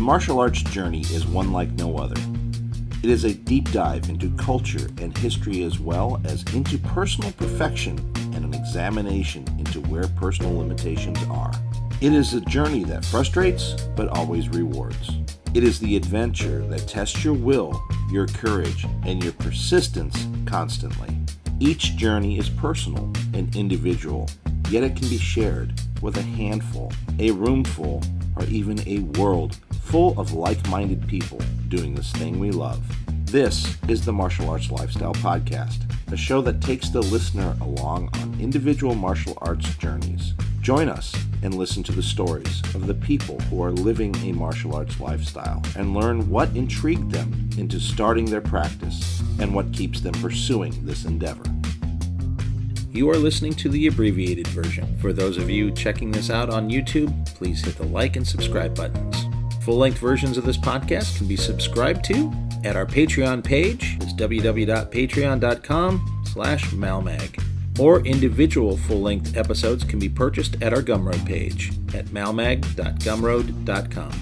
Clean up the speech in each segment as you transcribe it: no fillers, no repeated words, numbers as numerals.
The martial arts journey is one like no other. It is a deep dive into culture and history as well as into personal perfection and an examination into where personal limitations are. It is a journey that frustrates but always rewards. It is the adventure that tests your will, your courage, and your persistence constantly. Each journey is personal and individual, yet it can be shared with a handful, a roomful, or even a world full of like-minded people doing this thing we love. This is the Martial Arts Lifestyle Podcast, a show that takes the listener along on individual martial arts journeys. Join us and listen to the stories of the people who are living a martial arts lifestyle and learn what intrigued them into starting their practice and what keeps them pursuing this endeavor. You are listening to the abbreviated version. For those of you checking this out on YouTube, please hit the like and subscribe buttons. Full-length versions of this podcast can be subscribed to at our Patreon page. It's www.patreon.com/malmag. Or individual full-length episodes can be purchased at our Gumroad page at malmag.gumroad.com.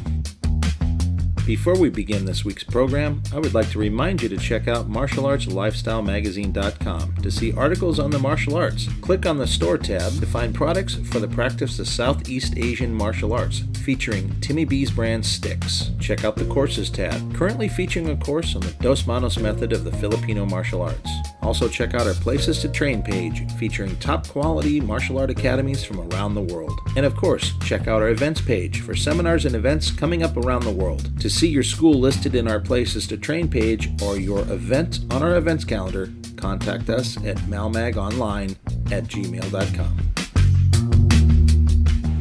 Before we begin this week's program, I would like to remind you to check out martialartslifestylemagazine.com to see articles on the martial arts. Click on the store tab to find products for the practice of Southeast Asian martial arts, featuring Timmy B's brand sticks. Check out the courses tab, currently featuring a course on the Dos Manos method of the Filipino Martial Arts. Also check out our Places to Train page, featuring top quality martial art academies from around the world. And of course, check out our events page for seminars and events coming up around the world. To see your school listed in our Places to Train page or your event on our events calendar, contact us at malmagonline@gmail.com.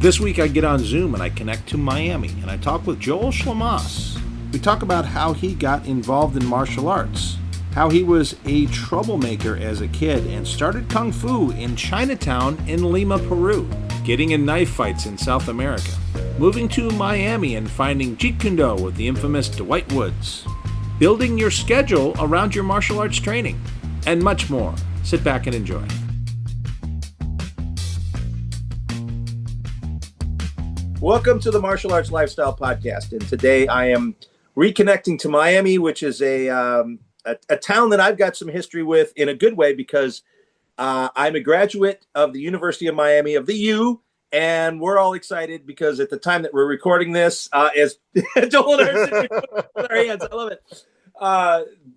This week I get on Zoom and I connect to Miami and I talk with Joel Schlamauss. We talk about how he got involved in martial arts, how he was a troublemaker as a kid and started Kung Fu in Chinatown in Lima, Peru, getting in knife fights in South America, moving to Miami and finding Jeet Kune Do with the infamous Dwight Woods, building your schedule around your martial arts training, and much more. Sit back and enjoy. Welcome to the Martial Arts Lifestyle Podcast, and today I am reconnecting to Miami, which is a town that I've got some history with in a good way because I'm a graduate of the University of Miami, of the U, and we're all excited because at the time that we're recording this, as Joel and I are sitting with our hands, I love it.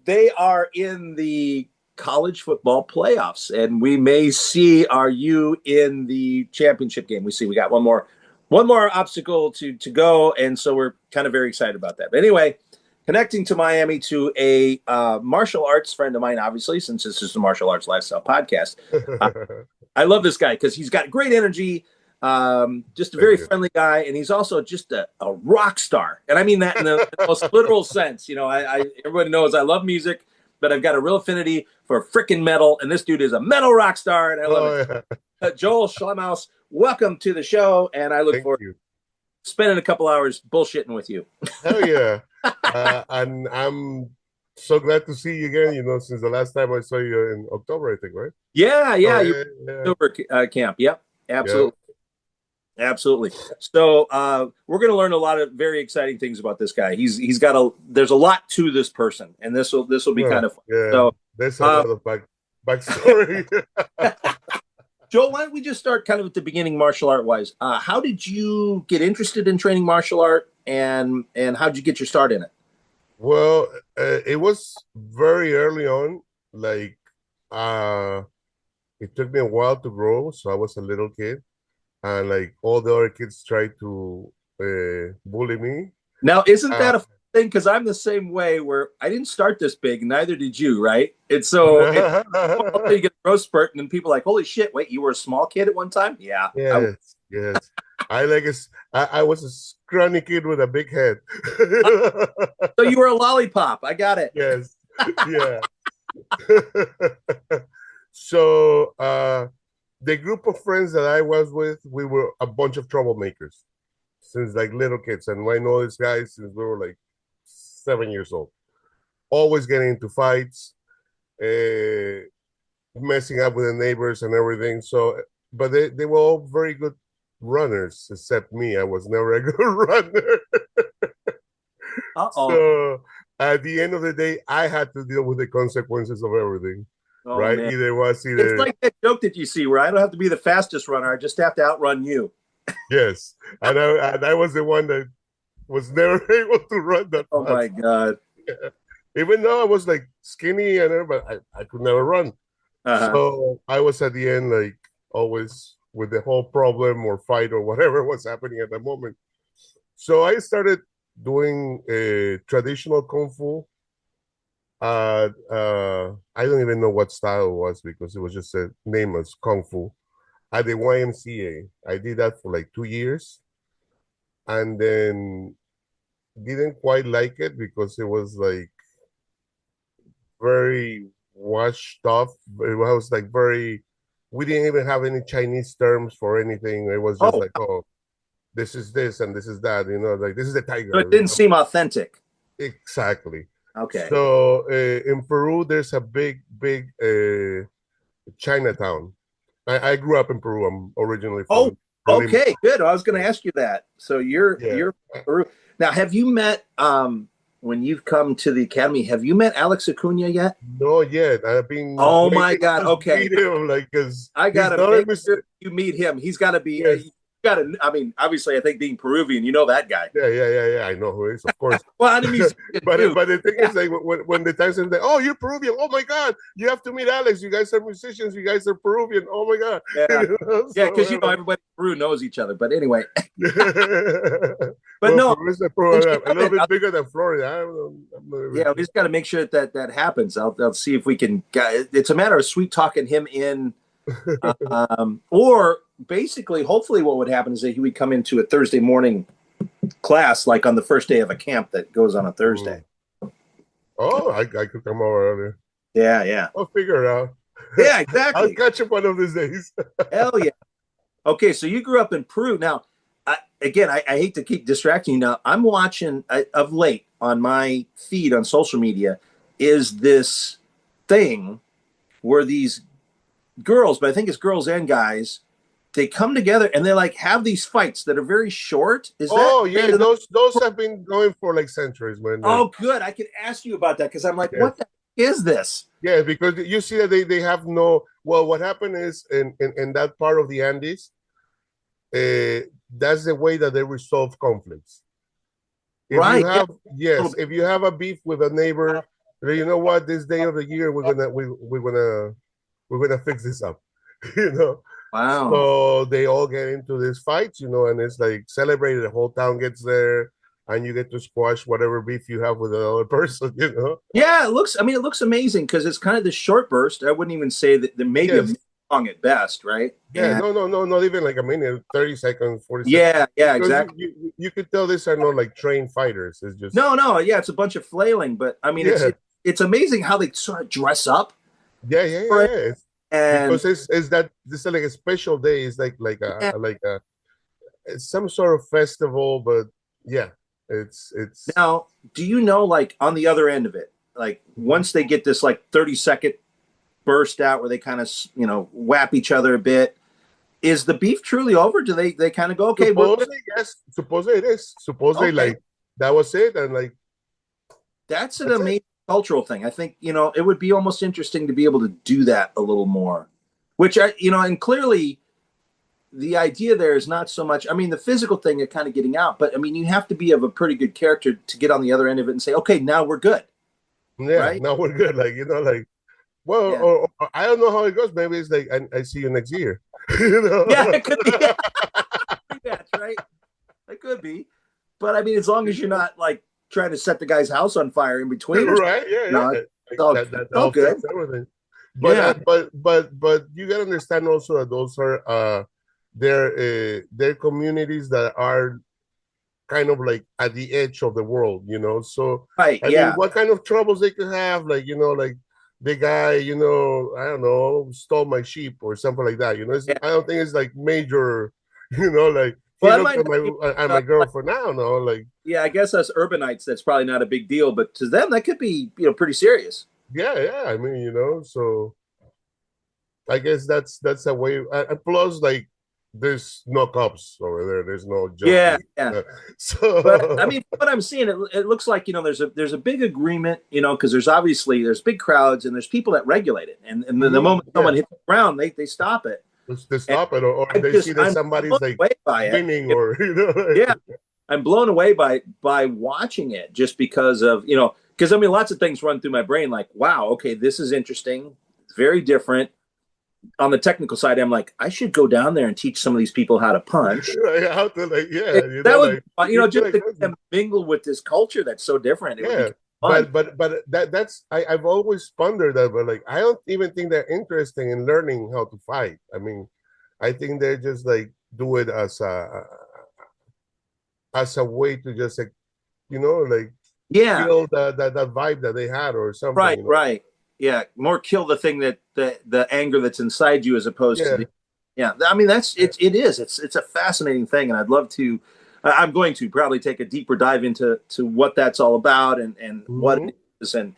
They are in the college football playoffs, and we may see our U in the championship game. We got one more obstacle to go, and so we're kind of very excited about that. But anyway, connecting to Miami to a martial arts friend of mine, obviously, since this is the Martial Arts Lifestyle Podcast. I love this guy because he's got great energy, just a very friendly guy, and he's also just a rock star. And I mean that in the most literal sense. You know, everybody knows I love music, but I've got a real affinity for frickin' metal, and this dude is a metal rock star, and I love it. Yeah. Joel Schlamauss, welcome to the show, and I look forward to spending a couple hours bullshitting with you. Hell yeah. And I'm so glad to see you again, you know, since the last time I saw you in October, I think, right? Yeah. October camp. Yep, absolutely. Yeah. Absolutely. So we're going to learn a lot of very exciting things about this guy. There's a lot to this person, and this will be kind of fun. Yeah, so, there's a lot of backstory. Joel, why don't we just start kind of at the beginning, martial art wise? How did you get interested in training martial art, and how did you get your start in it? Well, it was very early on. Like, it took me a while to grow, so I was a little kid, and like all the other kids tried to bully me. Now, isn't that a thing? Because I'm the same way. Where I didn't start this big, neither did you, right? And so you get a growth spurt, and then people are like, "Holy shit! Wait, you were a small kid at one time?" Yeah. Yes. I was a scrawny kid with a big head. So you were a lollipop. I got it. Yes. Yeah. So the group of friends that I was with, we were a bunch of troublemakers since like little kids, and I know these guys since we were like 7 years old. Always getting into fights, messing up with the neighbors and everything. So, but they were all very good runners, except me. I was never a good runner. Uh-oh. So at the end of the day, I had to deal with the consequences of everything. Oh, Right? man. It's Either like that joke that you see where I don't have to be the fastest runner. I just have to outrun you. yes, and I was the one that was never able to run that Oh, my fast. God. Yeah. Even though I was like skinny and everything, I could never run. So I was at the end like always with the whole problem or fight or whatever was happening at the moment. So I started doing traditional kung fu. I don't even know what style it was because it was just a name as kung fu at the YMCA. I did that for like 2 years, and then didn't quite like it because it was like very washed off. It was like very. We didn't even have any Chinese terms for anything. It was just Oh, like, oh, this is this and this is that. Like this is the so it tiger. didn't seem authentic. Exactly. Okay. So in Peru, there's a big Chinatown. I grew up in Peru. I'm originally Oh, from Lima. okay, good. I was going to ask you that. So you're Peru. Now, have you met when you've come to the academy? Have you met Alex Acuna yet? No, yet. I've been Oh my waiting God! to Okay, meet him, like, because I he's gotta not make a sure you meet him. He's got to be. Yes. You gotta. I mean, obviously, I think being Peruvian, you know that guy. Yeah. I know who he is, of course. Well, enemies. but the thing is, like, when the time says, like, oh, you're Peruvian. Oh my God, you have to meet Alex. You guys are musicians. You guys are Peruvian. Oh my God. Yeah, yeah, because So, everybody in Peru knows each other. But anyway, but but no. Peru is a Since little bit bigger than Florida. I don't know. I'm not even Yeah, we just got to make sure that happens. I'll see if we can. It's a matter of sweet talking him in, or basically, hopefully, what would happen is that he would come into a Thursday morning class, like on the first day of a camp that goes on a Thursday. Oh, I could come over earlier. Yeah. I'll figure it out. Yeah, exactly. I'll catch up one of these days. Hell yeah. Okay, so you grew up in Peru. Now, I hate to keep distracting you. Now, I'm watching of late on my feed on social media is this thing where these girls, but I think it's girls and guys, they come together and they like have these fights that are very short. Those have been going for like centuries, man. Oh, good. I could ask you about that because I'm like, what the is this? Yeah, because you see that they have no. Well, what happened is in that part of the Andes, that's the way that they resolve conflicts. If you have a beef with a neighbor, you know what? This day of the year, we're gonna fix this up. Wow. So they all get into these fights, and it's like celebrated. The whole town gets there, and you get to squash whatever beef you have with another person. Yeah, it looks amazing because it's kind of this short burst. I wouldn't even say that maybe a song at best, right? Yeah, no, not even like a minute, 30 seconds, 40 seconds. Yeah, exactly. You could tell these are not like trained fighters. It's just it's a bunch of flailing, but I mean, it's amazing how they sort of dress up. Yeah. And because this is like a special day. It's like it's some sort of festival, but yeah, it's now. Do you know, like on the other end of it, like once they get this like 30-second burst out where they kind of whap each other a bit, is the beef truly over? Do they kind of go, okay? Yes, supposedly it is. Supposedly like that was it, and like that's an amazing cultural thing. I think it would be almost interesting to be able to do that a little more, which and clearly the idea there is not so much, I mean, the physical thing you're kind of getting out, but I mean, you have to be of a pretty good character to get on the other end of it and say, okay, now we're good. Yeah, right? Now we're good. Or I don't know how it goes. Maybe it's like I see you next year. Yeah, it could be. That's right. It could be, but I mean, as long as you're not like trying to set the guy's house on fire in between, right? Yeah. That's all good. Everything. But but you gotta understand also that those are they're communities that are kind of like at the edge of the world, So right, I mean, what kind of troubles they could have, like like the guy, I don't know, stole my sheep or something like that. I don't think it's like major, like. Well, I'm my girl for now, no? Like, yeah, I guess us urbanites, that's probably not a big deal, but to them, that could be, pretty serious. Yeah. I mean, so I guess that's a way. And plus, like, there's no cops over there. There's no Yeah, justice. yeah. But I So mean, what I'm seeing, it looks like there's a big agreement, because there's big crowds and there's people that regulate it, and the moment yeah, someone hits the ground, they stop it. they And stop it, or they see that I'm blown somebody's like away by it. winning, or Yeah, I'm blown away by watching it just because of because I mean, lots of things run through my brain like, wow, okay, this is interesting, it's very different. On the technical side, I'm like, I should go down there and teach some of these people how to punch. like, how to like, yeah, That would, like you feel just like to get them mingle with this culture that's so different. It would be yeah. fun. But that's I've always pondered that, but like I don't even think they're interested in learning how to fight. I mean, I think they're just like do it as a way to just like like Yeah, kill that vibe that they had or something. right, right. Yeah, more kill the thing that the anger that's inside you as opposed to Yeah. the. Yeah, I mean it's a fascinating thing, and I'd love to. I'm going to probably take a deeper dive into what that's all about and what Mhm. it is, and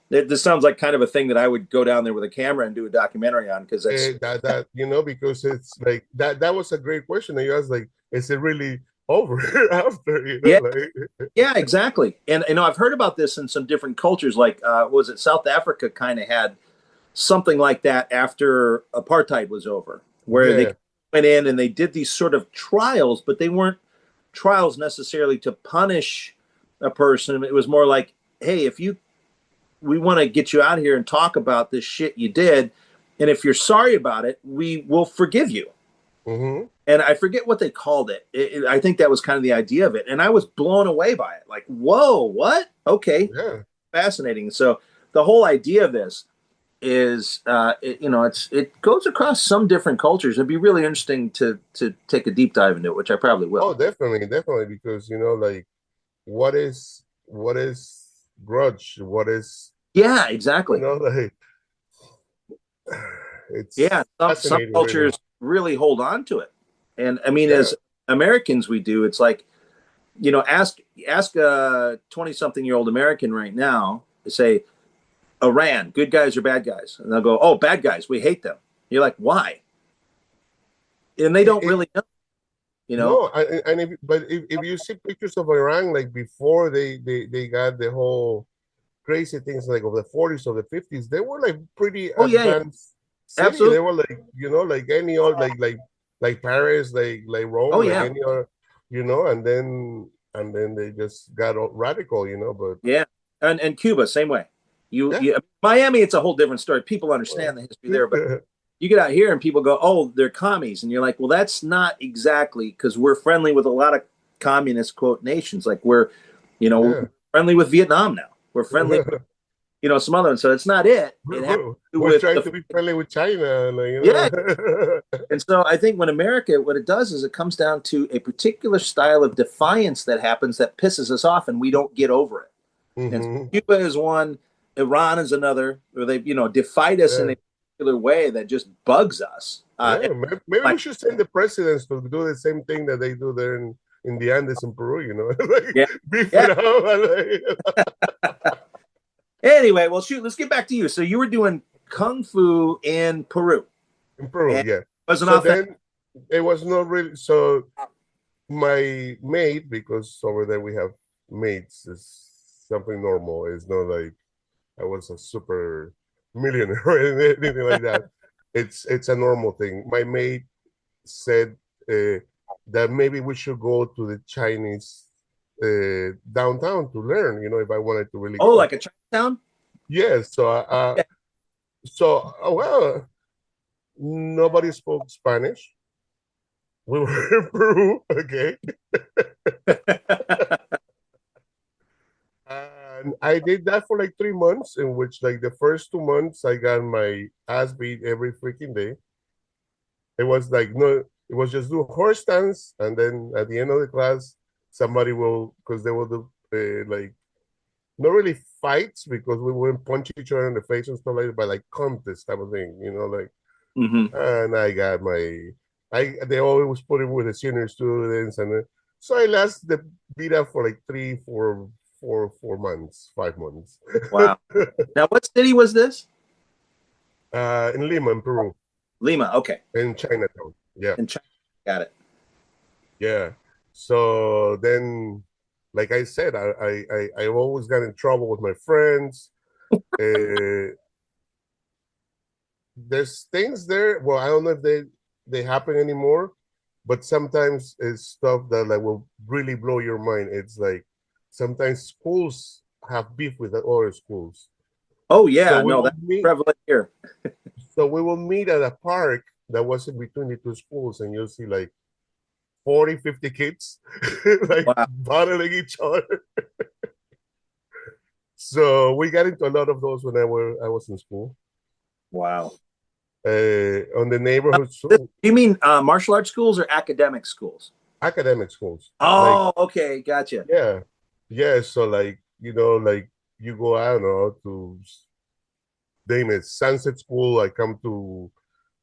this sounds like kind of a thing that I would go down there with a camera and do a documentary on because that's That because it's like that was a great question. And you asked like, is it really over after yeah. like Yeah, exactly. And I've heard about this in some different cultures. Like, was it South Africa? Kind of had something like that after apartheid was over, where they yeah. went in and they did these sort of trials, but they weren't trials necessarily to punish a person. It was more like, hey, we want to get you out here and talk about this shit you did, and if you're sorry about it, we will forgive you. Mm-hmm. And I forget what they called it. I think that was kind of the idea of it, and I was blown away by it. Like, whoa, what? Okay, Yeah. fascinating. So the whole idea of this is it goes across some different cultures. It'd be really interesting to take a deep dive into it, which I probably Oh, will. definitely, because like what is grudge? What is Yeah, exactly. like Yeah, it's some fascinating, really. cultures really hold on to it, and I mean, Yeah. as Americans, we do. It's like ask a 20-something-year-old American right now, say Iran, good guys or bad guys, and they'll go, oh, bad guys, we hate them. You're like, why? And they don't It, really know, you know. no, and if you see pictures of Iran like before they got the whole crazy things like of the 40s or the 50s, they were like pretty Oh yeah, yeah, advanced city. They absolutely. were like like any other like Paris, like Oh Rome, like yeah, any other, and then they just got all radical, but yeah. And Cuba, same way. yeah. Miami, it's a whole different story. People understand the history there, but you get out here and people go, oh, they're commies, and you're like, well, that's not exactly, because we're friendly with a lot of communist quote nations. Like we're Yeah. friendly with Vietnam now. We're friendly with some other ones. So it's not it. It has to do We're with trying the to be friendly with China, like, yeah. And so I think when America, what it does is it comes down to a particular style of defiance that happens that pisses us off, and we don't get over it. And so hmm Cuba is one, Iran is another, where they defied us in Yeah. a particular way that just bugs us. Yeah, maybe we Like, should send the presidents to do the same thing that they do there in the Andes in Peru, like yeah, beef yeah. it up. Anyway, well, shoot, let's get back to you. So you were doing kung fu in Peru, In Peru, and it yeah. wasn't So authentic. then it was not really so my mate, because over there we have mates, is something normal. It's not like I was a super millionaire or anything like that. It's a normal thing. My mate said that maybe we should go to the Chinese downtown to learn, if I wanted to really Oh, go. like a Chinatown? Yes, Yeah. well, nobody spoke Spanish. We were in Peru, okay. And I did that for like 3 months, in which like the first 2 months I got my ass beat every freaking day. It was like no, it was just do horse stance, and then at the end of the class, somebody will, because they will do like not really fights, because we wouldn't punch each other in the face and stuff like that, but like contest type of thing, like. hmm And I got they always put it with the senior students, and so I lasted the beat up for like 4 months, 5 months. Wow. Now, what city was this? In Lima, in Peru, Lima. Okay. in Chinatown. Yeah. in China. Got it. Yeah. So then, like I said, I always got in trouble with my friends. There's things there. Well, I don't know if they happen anymore, but sometimes it's stuff that like will really blow your mind. It's like sometimes schools have beef with the other schools. Oh So yeah, we no, will that's meet. prevalent here. So we will meet at a park that was in between the two schools, and you'll see like 40, 50 kids like Wow. battling each other. So we got into a lot of those when I was in school. Wow. On the neighborhood Do you mean martial arts schools or academic schools? academic schools. Like, Oh, okay, gotcha. yeah. Yeah. So like, like you go, I don't know, to name it Sunset School, I come to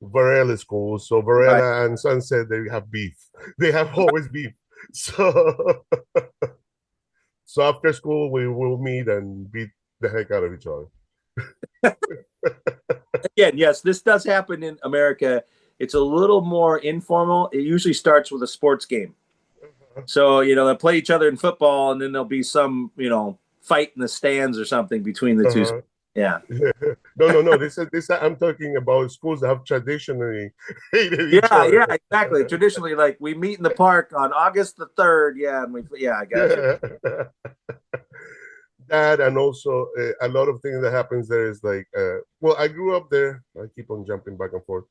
Varela School. So Right. Varela and Sunset, they have beef. They have always beef. So so after school we will meet and beat the heck out of each other. Again, yes, this does happen in America. It's a little more informal. It usually starts with a sports game. So, they'll play each other in football and then there'll be some, fight in the stands or something between the two. Uh-huh. Yeah. No. This I'm talking about schools that have traditionally hated each Yeah, other. yeah, exactly. Traditionally, like we meet in the park on August the 3rd. Yeah. I got you. That and also a lot of things that happens there is like well, I grew up there. I keep on jumping back and forth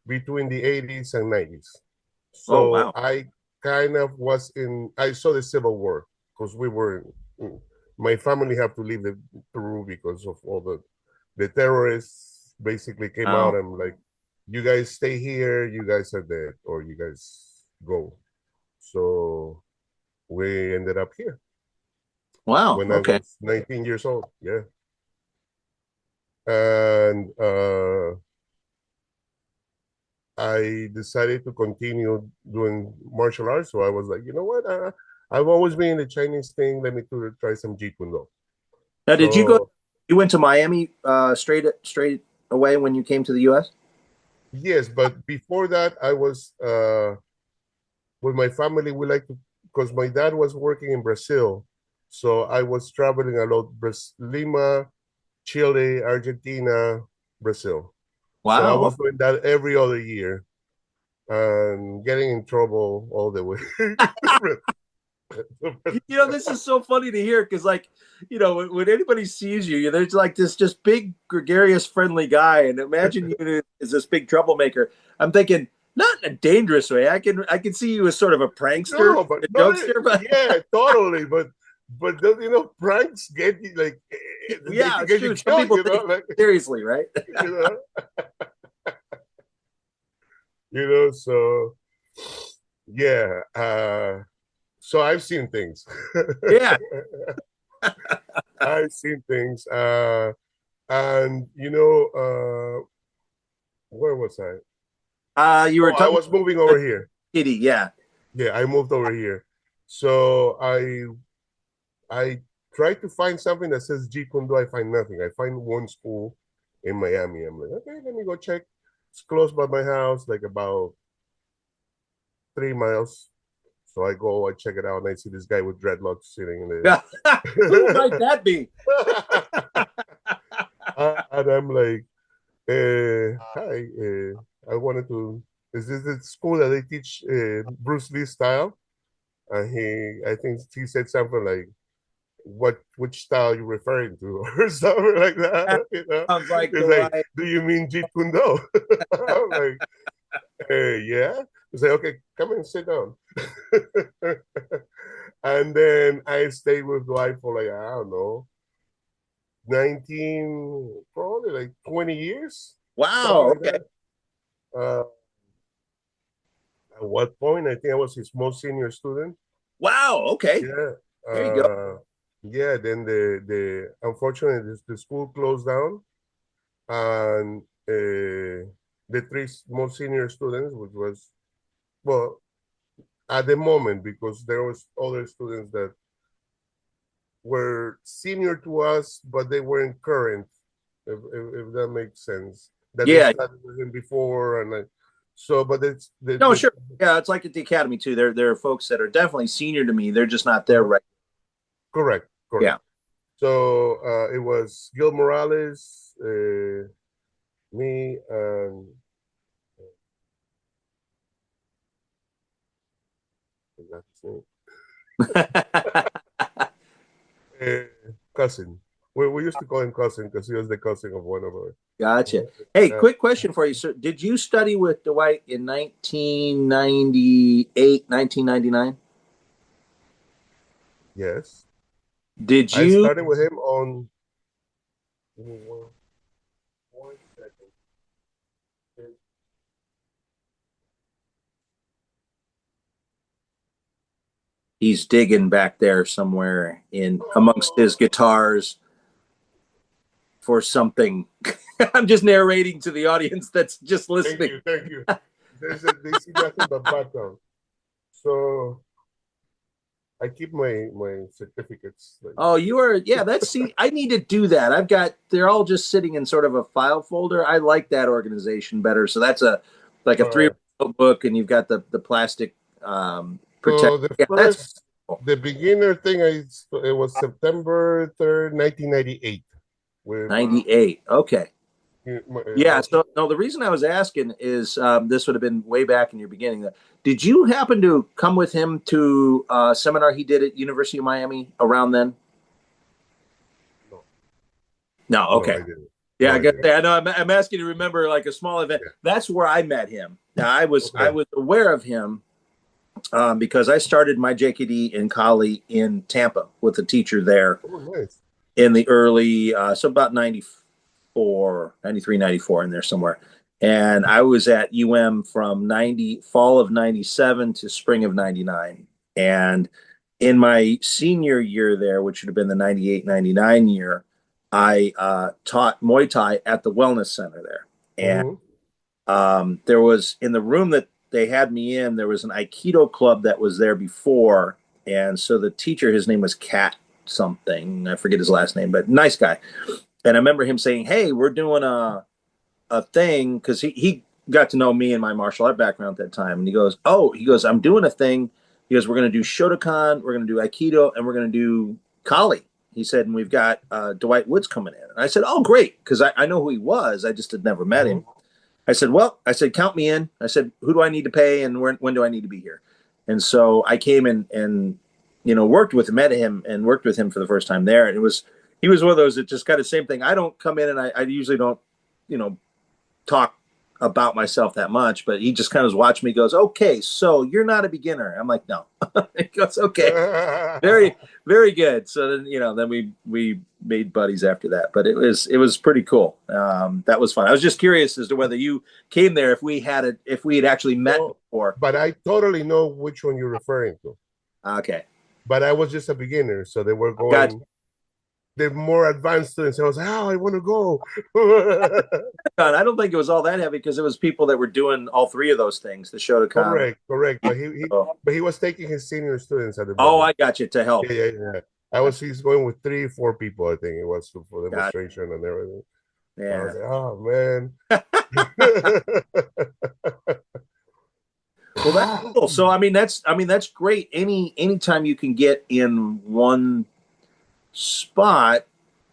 between the 80s and 90s. Oh, So wow. I kind of I saw the Civil War because my family had to leave Peru because of all the terrorists basically came out Wow. and like, you guys stay here, you guys are dead, or you guys go. So we ended up here Wow. when I Okay. was 19 years old. Yeah. And I decided to continue doing martial arts. So I was like, you know what? I've always been in the Chinese thing. Let me try some Jeet Kune Do. Now, did you go? So You went to Miami straight away when you came to the U.S.? yes, but before that, I was with my family. We like to, because my dad was working in Brazil, so I was traveling a lot. Lima, Chile, Argentina, Brazil. So I was Wow. doing that every other year and getting in trouble all the way. This is so funny to hear because, like, when anybody sees you, there's like this just big, gregarious, friendly guy, and imagine you as this big troublemaker. I'm thinking, not in a dangerous way. I can see you as sort of a prankster, No, but a no, jokester, but yeah, totally. But pranks get you like they yeah, can it's get you true. Some killed. people take Like it seriously, right? you know, So yeah. So I've seen things. Yeah. I've seen things. And where was I? You were Oh, I talking was moving over here. Kitty. Yeah. Yeah, I moved over here. So I tried to find something that says Jeet Kune Do. I find nothing. I find one school in Miami. I'm like, okay, let me go check. It's close by my house, like about 3 miles. So I go, I check it out, and I see this guy with dreadlocks sitting in Yeah. Who might there. that be? And I'm like, hi, I wanted to. Is this the school that they teach Bruce Lee style? And I think he said something like, which style you referring to or something like That that. sounds like It's the like, right. do you mean Jeet Kune Do? I'm like, yeah. It's like, okay, come and sit down. And then I stayed with Dwight for like, I don't know, 19, probably like 20 years, something Wow. like Okay. that. At what point, I think I was his most senior student. Wow. Okay. Yeah. There you go. Yeah, then the unfortunately the school closed down, and the three most senior students, which was, well, at the moment, because there was other students that were senior to us, but they weren't current, if that makes sense. That they Yeah. started with him before, and like, So, but it's No, sure. Yeah, it's like at the academy too. There are folks that are definitely senior to me. They're just not there right. correct. Yeah. So it was Gil Morales, me, and that's cousin. We used to call him cousin because he was the cousin of one of our. Gotcha. Hey, quick question for you, sir. Did you study with Dwight in 1998, 1999? Yes. Did I you? started with him on. Give me one second. He's digging back there somewhere in amongst his guitars for something. I'm just narrating to the audience that's just listening. Thank you. They see nothing but background. So I keep my certificates. Like, Oh, you are, yeah, see, I need to do that. They're all just sitting in sort of a file folder. I like that organization better. So that's like a 3 book, and you've got the plastic protect. So the Yeah, first, the beginner thing, it was September 3rd, 1998. 98. Okay. Yeah. So no, the reason I was asking is this would have been way back in your beginning. Did you happen to come with him to a seminar he did at University of Miami around then? No. Okay. Yeah, I guess I know. I'm asking you to remember like a small event. Yeah. That's where I met him. Now I was aware of him because I started my JKD in Cali in Tampa with a teacher there. Oh, nice. In the early, so about 94, 93, 94 in there somewhere. And I was at from fall of 97 to spring of 99. And in my senior year there, which would have been the 98, 99 year, I taught Muay Thai at the Wellness Center there. And there was, in the room that they had me in, there was an Aikido club that was there before. And so the teacher, his name was Kat something, I forget his last name, but nice guy. And I remember him saying, hey, we're doing a thing, because he got to know me and my martial art background at that time. And he goes, I'm doing a thing. He goes, we're going to do Shotokan, we're going to do Aikido, and we're going to do Kali. He said, and we've got Dwight Woods coming in. And I said, oh, great, because I know who he was. I just had never met him. I said, count me in. I said, who do I need to pay, and when do I need to be here? And so I came in and met him and worked with him for the first time there. And he was one of those that just got the same thing. I don't come in and I usually don't, talk about myself that much, but he just kind of watched me, goes, okay, so you're not a beginner. I'm like, no. He goes, okay, very, very good. So then, then we made buddies after that, but it was pretty cool. That was fun. I was just curious as to whether you came there, if we had actually met before. But I totally know which one you're referring to. Okay. But I was just a beginner, so they were going. The more advanced students, I was like, I want to go. I don't think it was all that heavy, because it was people that were doing all three of those things. The Shotokan. Correct. But he was taking his senior students at the moment. Oh, I got you, to help. Yeah. He's going with 3-4 people, I think it was, for demonstration and everything. Yeah. I was like, oh man. Well, that's cool. So that's great. Anytime you can get in one spot,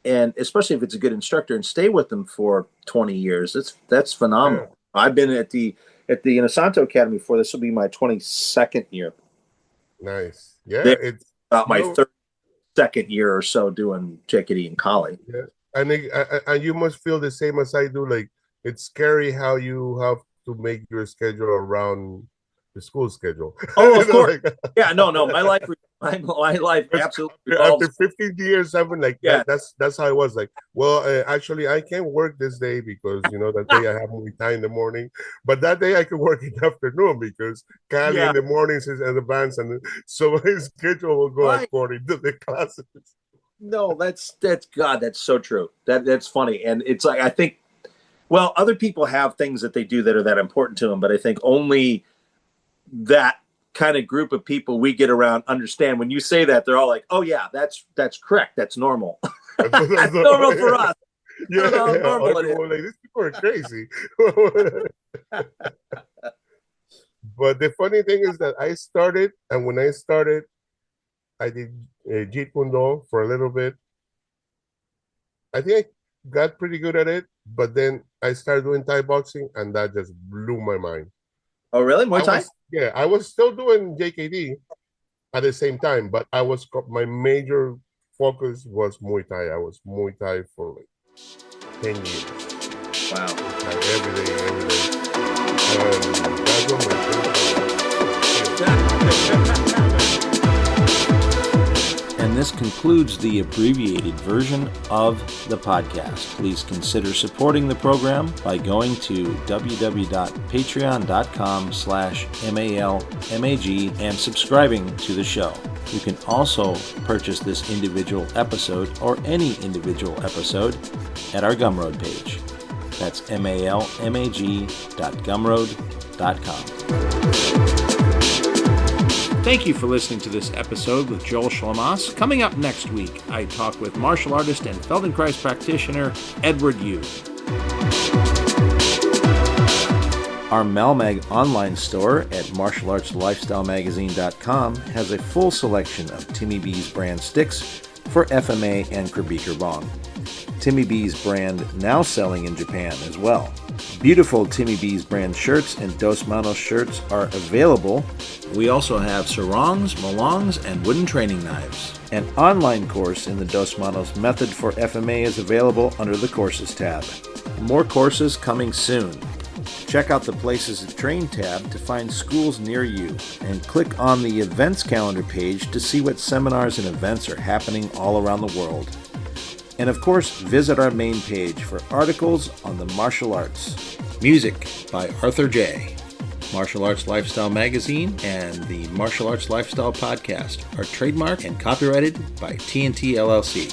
and especially if it's a good instructor, and stay with them for 20 years, that's phenomenal. Yeah. I've been at the Inosanto Academy for this will be my 22nd year. Nice. Yeah, it's about my 32nd year or so doing JKD and Kali. Yeah, and you must feel the same as I do. Like, it's scary how you have to make your schedule around the school schedule. Oh, of course. Yeah, no. My life absolutely. After 15 years, I've been like, that's how it was. Like, well, actually, I can't work this day because that day I have Muay Thai in the morning, but that day I can work in the afternoon because Cali in the mornings is in advance, and so my schedule will go according to the classes. No, that's so true. That's funny, and it's like I think, well, other people have things that they do that are that important to them, but I think only that kind of group of people we get around understand. When you say that, they're all like, oh yeah, that's correct, that's normal. That's normal for us. Normal it is. Like, these people are crazy. But the funny thing is that I started, and when I started, I did Jeet Kune Do for a little bit. I think I got pretty good at it, but then I started doing Thai boxing, and that just blew my mind. Oh, really? Muay Thai? I was still doing JKD at the same time, but my major focus was Muay Thai. I was Muay Thai for like 10 years. Wow. Every day. And that's what my And this concludes the abbreviated version of the podcast. Please consider supporting the program by going to www.patreon.com/MALMAG and subscribing to the show. You can also purchase this individual episode or any individual episode at our Gumroad page. That's malmag.gumroad.com. Thank you for listening to this episode with Joel Schlamauss. Coming up next week, I talk with martial artist and Feldenkrais practitioner Edward Yu. Our Malmag online store at martialartslifestylemagazine.com has a full selection of Timmy B's brand sticks for FMA and Krabiker Bong. Timmy B's brand now selling in Japan as well. Beautiful Timmy B's brand shirts and Dos Manos shirts are available. We also have sarongs, molongs, and wooden training knives. An online course in the Dos Manos method for FMA is available under the Courses tab. More courses coming soon. Check out the Places to Train tab to find schools near you, and click on the events calendar page to see what seminars and events are happening all around the world. And of course, visit our main page for articles on the martial arts. Music by Arthur J. Martial Arts Lifestyle Magazine and the Martial Arts Lifestyle Podcast are trademarked and copyrighted by TNT LLC.